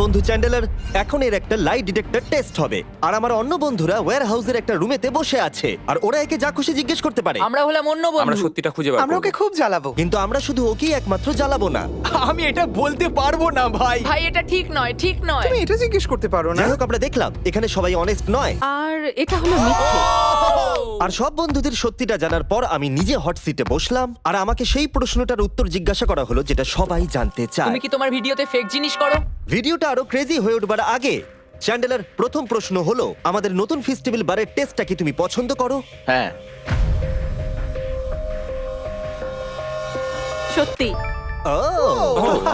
বন্ধু চ্যান্ডেলার, এখন এর একটা লাই ডিটেক্টর টেস্ট হবে। আর আমার অন্য বন্ধুরা ওয়্যার হাউসের একটা রুমেতে বসে আছে, আর ওরা একে যা খুশি জিজ্ঞেস করতে পারে। আমরা হলাম অন্য আমরা বন্ধু। সত্যিটা খুঁজে বার আমরা করব। ওকে খুব জ্বালাবো। কিন্তু আমরা শুধু ওকেই একমাত্র জ্বালাবো না। আমি এটা বলতে পারবো না ভাই। ভাই এটা ঠিক নয়, ঠিক নয়। তুমি এটা জিজ্ঞেস করতে পারো না। যাই হোক, আমরা দেখলাম এখানে সবাই অনেস্ট নয়। আর এটা হলো মিথ্যে। আর সব বন্ধুদের সত্যিটা জানার পর আমি নিজে হট সিটে বসলাম, আর আমাকে সেই প্রশ্নটার উত্তর জিজ্ঞাসা করা হলো যেটা সবাই জানতে চায়। তুমি কি তোমার ভিডিওতে ফেক জিনিস করো? ভিডিওটা আরো ক্রেজি হয়ে উঠবার আগে চ্যান্ডেলার, প্রথম প্রশ্ন হলো, আমাদের নতুন ফেস্টিভ্যাল বারের টেস্টটা কি তুমি পছন্দ করো? হ্যাঁ, সত্যি। ও,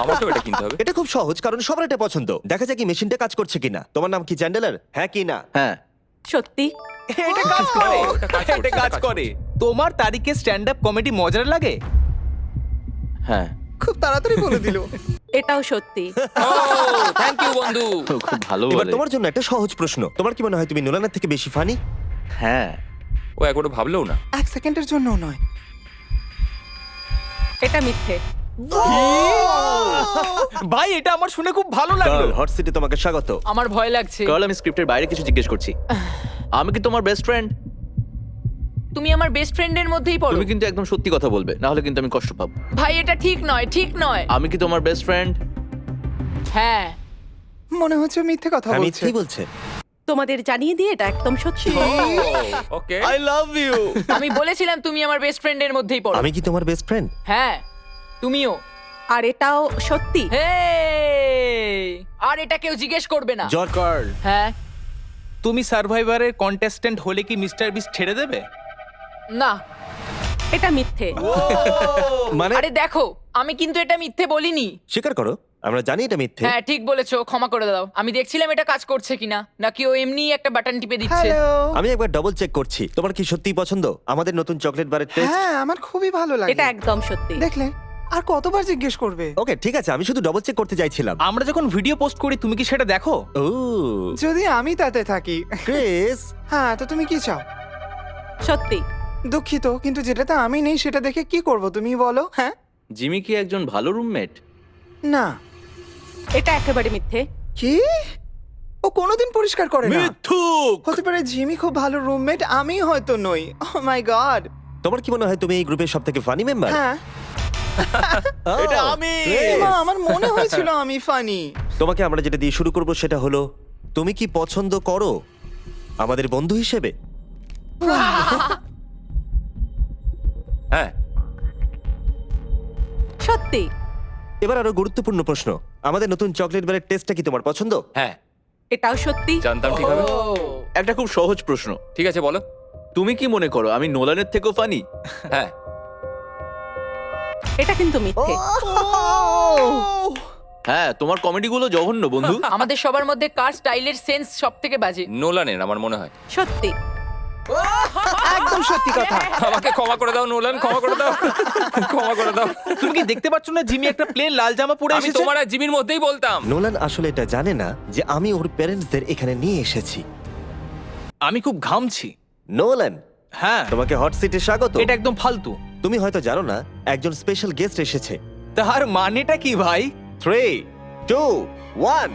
আমাকেও এটা কিনতে হবে। এটা খুব সহজ, কারণ সবার এটা পছন্দ। দেখা যাক কি মেশিনটা কাজ করছে কিনা। তোমার নাম কি চ্যান্ডেলার? হ্যাঁ কি না? হ্যাঁ, সত্যি। এটা কাজ করে। এটা কাজ করছে, এটা কাজ এটা কাজ করে। তোমার তারিখে স্ট্যান্ড আপ কমেডি মজার লাগে? হ্যাঁ, খুব তাড়াতাড়ি বলে দিল। এটাও সত্যি। ও থ্যাংক ইউ বন্ধু। খুব ভালো এবার বলে। তোমার জন্য একটা সহজ প্রশ্ন। তোমার কি মনে হয় তুমি নোলানের থেকে বেশি ফানি? হ্যাঁ, ও একবারও ভাবলেও না। এক সেকেন্ডের জন্য নয়। এটা মিথ্যে। ভাই এটা আমার শুনে খুব ভালো লাগলো। হট সিটে তোমাকে স্বাগত। আমার ভয় লাগছে। কার্ল, আমি স্ক্রিপ্টের বাইরে কিছু জিজ্ঞেস করছি। আমি কি তোমার বেস্ট ফ্রেন্ড? তুমি আমার বেস্ট ফ্রেন্ডের মধ্যেই পড়ো। তুমি কিন্তু একদম সত্যি কথা বলবে, না হলে কিন্তু আমি কষ্ট পাবো। ভাই এটা ঠিক নয়, ঠিক নয়। আমি কি তোমার বেস্ট ফ্রেন্ড? হ্যাঁ। মনে হচ্ছে মিথ্যে কথা আমি বলছে। কি বলছে? তোমাদের জানিয়ে দিয়ে এটা একদম সত্যি। ওকে। I love you. আমি বলেছিলাম তুমি আমার বেস্ট ফ্রেন্ডের মধ্যেই পড়ো। আমি কি তোমার বেস্ট ফ্রেন্ড? হ্যাঁ, তুমিও। আর এটাও সত্যি। হেই! আর এটা কেউ জিজ্ঞেস করবে না। জর্জ, কার্ল, হ্যাঁ। তুমি সার্ভাইভারের কন্টেস্ট্যান্ট হলে কি মিস্টার বিস্ট ছেড়ে দেবে? না। এটা মিথ্যে। মানে আরে দেখো, আমি কিন্তু এটা মিথ্যে বলিনি। স্বীকার করো, আমরা জানি এটা মিথ্যে। হ্যাঁ ঠিক বলেছো, ক্ষমা করে দাও। আমি দেখছিলাম এটা কাজ করছে কিনা, নাকি ও এমনিই একটা বাটন টিপে দিচ্ছে। হ্যালো। আমি একবার ডবল চেক করছি। তোমার কি সত্যিই পছন্দ আমাদের নতুন চকলেট বারের টেস্ট? হ্যাঁ, আমার খুবই ভালো লাগে। এটা একদম সত্যি। দেখলে আর কতবার জিজ্ঞেস করবে? ওকে ঠিক আছে, আমি শুধু ডবল চেক করতে চাইছিলাম। আমরা যখন ভিডিও পোস্ট করি তুমি কি সেটা দেখো? ও যদি আমি তাতে থাকি। ক্রিস, হ্যাঁ, তো তুমি কি চাও? সত্যি। দুঃখিত, কিন্তু যেটাতে আমি নেই সেটা দেখে কি করব তুমি বলো? হ্যাঁ, জিমি কি একজন ভালো রুমমেট? না। এটা একেবারে মিথ্যে। কি? ও কোনোদিন পরিষ্কার করে না। মিথ্যুক। হতে পারে জিমি খুব ভালো রুমমেট, আমি হয়তো নই। ও মাই গড। তোমার কি মনে হয় তুমি এই গ্রুপের সবথেকে ফানি মেম্বার? হ্যাঁ, এটা আমি। মা, আমার মনে হয়েছিল আমি ফানি। তোমাকে আমরা যেটা দিয়ে শুরু করব সেটা হলো, তুমি কি পছন্দ করো আমাদের বন্ধু হিসেবে? হ্যাঁ। সত্যি। এবার আরো গুরুত্বপূর্ণ প্রশ্ন, আমাদের নতুন চকলেট বারের টেস্টটা কি তোমার পছন্দ? হ্যাঁ এটাও সত্যি। জানতাম ঠিক হবে। একটা খুব সহজ প্রশ্ন। ঠিক আছে বলো। তুমি কি মনে করো আমি নোলানের থেকেও ফানি? হ্যাঁ। এটা কিন্তু মিথ্যে। হ্যাঁ, তোমার কমেডিগুলো জঘন্য বন্ধু। আমাদের সবার মধ্যে কার স্টাইলের সেন্স সবথেকে বাজে? নোলানের আমার মনে হয়। সত্যি। একদম সত্যি কথা। আমাকে ক্ষমা করে দাও নোলান, ক্ষমা করে দাও। ক্ষমা করে দাও। তুমি কি দেখতে পাচ্ছ না জিমি একটা প্লেন লাল জামা পরে আমি এসেছে? তোমার আর জিমির মধ্যেই বলতাম। নোলান আসলে এটা জানে না যে আমি ওর প্যারেন্টসদের এখানে নিয়ে এসেছি। আমি খুব ঘামছি। নোলান, হ্যাঁ, তোমাকে হট সিটে স্বাগত। এটা একদম ফালতু। তুমি হয়তো জানো না, একজন স্পেশাল গেস্ট এসেছে। তার মানেটা কি ভাই? 3, 2, 1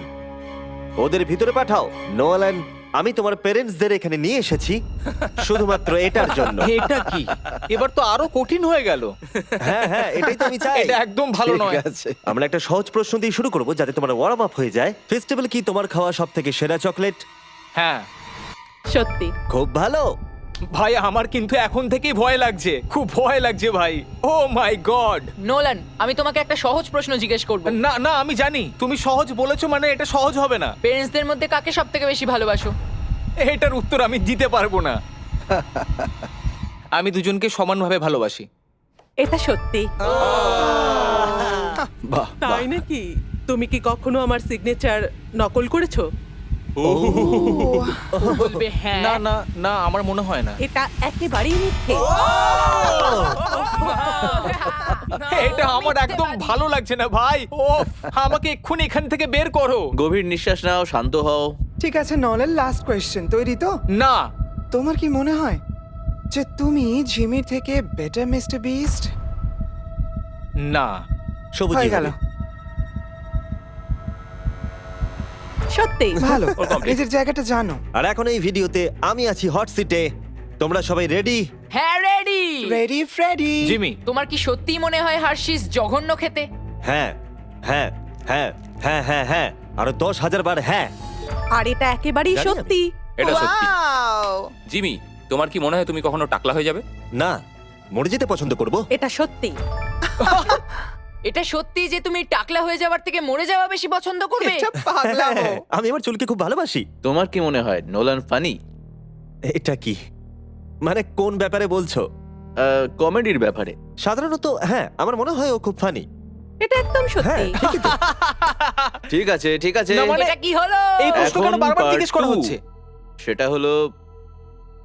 ওদের ভিতরে পাঠাও। নোলান, আমি তোমার প্যারেন্টসদের এখানে নিয়ে এসেছি শুধুমাত্র এটার জন্য। এটা কি? এবার তো আরো কঠিন হয়ে গেল। হ্যাঁ হ্যাঁ, এটাই তো আমি চাই। এটা একদম ভালো নয়। আমরা একটা সহজ প্রশ্ন দিয়ে শুরু করব যাতে তোমার ওয়ার্ম আপ হয়ে যায়। ফেস্টিভ্যাল কি তোমার খাওয়া সবথেকে সেরা চকলেট? হ্যাঁ সত্যি। খুব ভালো। ভাই, আমার কিন্তু এখন থেকেই ভয় লাগছে, খুব ভয় লাগছে ভাই। ও মাই গড। নোলান, আমি তোমাকে একটা সহজ প্রশ্ন জিজ্ঞেস করব। না না, আমি জানি তুমি সহজ বলেছো মানে এটা সহজ হবে না। পেরেন্টসদের মধ্যে কাকে সবথেকে বেশি ভালোবাসো? এটার উত্তর আমি দিতে পারবো না। আমি দুজনকে সমানভাবে ভালোবাসি। এটা সত্যি। বাহ, তাই নাকি? তুমি কি কখনো আমার সিগনেচার নকল করেছো? বলবে হ্যাঁ। না না না, আমার মনে হয় না। এটা একেবারেই মিথ্যে। এটা আমার একদম ভালো লাগছে না ভাই। ও, আমাকে এক্ষুনি এখান থেকে বের করো। গভীর নিঃশ্বাস নাও, শান্ত হও। ঠিক আছে, নলের লাস্ট কোয়েশ্চেন, তৈরি তো? না। তোমার কি মনে হয় যে তুমি জিমির থেকে বেটার মিস্টার বিস্ট? না। সবুজই হয়ে গেল। হবে। সত্যি ভালো ও complete। নিজের জায়গাটা জানো। আর এখন এই ভিডিওতে আমি আছি হট সিটে। তোমরা সবাই রেডি? হ্যাঁ রেডি। Ready Freddie. জিমি, তোমার কি সত্যি মনে হয় হার্শিস জঘন্য খেতে? হ্যাঁ হ্যাঁ হ্যাঁ হ্যাঁ হ্যাঁ হ্যাঁ আরো 10,000 বার হ্যাঁ। আর এটা একেবারেই জানি আমি। সত্যি। এটা সত্যি। Wow! জিমি, তোমার কি মনে হয় তুমি কখনো টাকলা হয়ে যাবে? না, মরে যেতে পছন্দ করব। এটা সত্যি। এটা সত্যি যে তুমি টাকলা হয়ে যাওয়ার থেকে মরে যাওয়া বেশি পছন্দ করবে? এটা পাগলামো। হ্যাঁ, আমি আমার চুলকে খুব ভালোবাসি। তোমার কি মনে হয় নোলান ফানি? এটা কি মানে কোন ব্যাপারে বলছো? কমেডির ব্যাপারে। সাধারণত হ্যাঁ, আমার মনে হয় ও খুব ফানি। এটা একদম হ্যাঁ সত্যি। ঠিকই তো। ঠিক আছে, ঠিক আছে। না, মানে- এটা কি হলো? এই প্রশ্ন কেন এখন বারবার part জিজ্ঞেস করা 2 হচ্ছে? সেটা হলো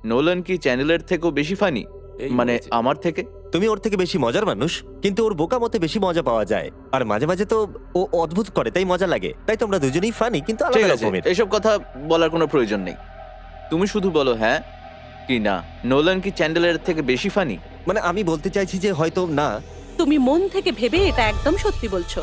নোলান কি চ্যানেলের থেকেও বেশি ফানি? এই মানে বলেছে। আমার থেকে? তুমি ওর থেকে বেশি মজার মানুষ, কিন্তু ওর বোকা মতে বেশি মজা পাওয়া যায়। আর মাঝে মাঝে তো ও অদ্ভুত করে, তাই মজা লাগে। তাই তোমরা দুজনেই ফানি, কিন্তু ঠিক আলাদা আছে, রকমের। এসব কথা বলার কোনো প্রয়োজন নেই। তুমি শুধু বলো হ্যাঁ কি না। নোলান কি চ্যান্ডেলের থেকে বেশি ফানি? মানে আমি বলতে চাইছি যে হয়তো না। তুমি মন থেকে ভেবে এটা একদম সত্যি বলছো।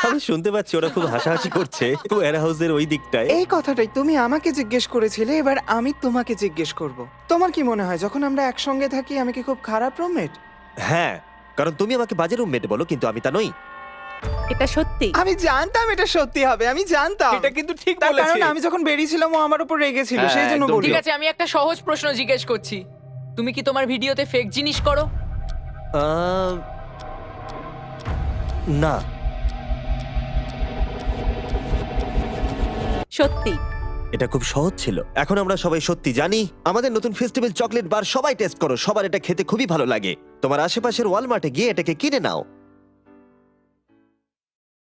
আমি শুনতে পাচ্ছি ওরা খুব হাসাহাসি করছে ওয়্যার হাউসের ওই দিকটায়। এই কথাটাই তুমি আমাকে জিজ্ঞেস করেছিলে, এবার আমি তোমাকে জিজ্ঞেস করব। তোমার কি মনে হয় যখন আমরা একসঙ্গে থাকি আমি কি খুব খারাপ রুমমেট? হ্যাঁ, কারণ তুমি আমাকে বাজে রুমমেট বলো, কিন্তু আমি তা নই। এটা সত্যি। আমি জানতাম এটা সত্যি হবে, আমি জানতাম। এটা কিন্তু ঠিক তার বলেছে। কারণ আমি যখন বেরিয়েছিলাম ও আমার উপর রেগেছিল, হ্যাঁ, সেই জন্য একদম বলি। ঠিক আছে, আমি একটা সহজ প্রশ্ন জিজ্ঞেস করছি। তুমি কি তোমার ভিডিওতে ফেক জিনিস করো? আহ, না। সত্যি। এটা খুব সহজ ছিল। এখন আমরা সবাই সত্যি জানি। আমাদের নতুন ফেস্টিভ্যাল চকলেট বার সবাই টেস্ট করো, সবার এটা খেতে খুবই ভালো লাগে। তোমার আশেপাশের ওয়ালমার্টে গিয়ে এটাকে কিনে নাও।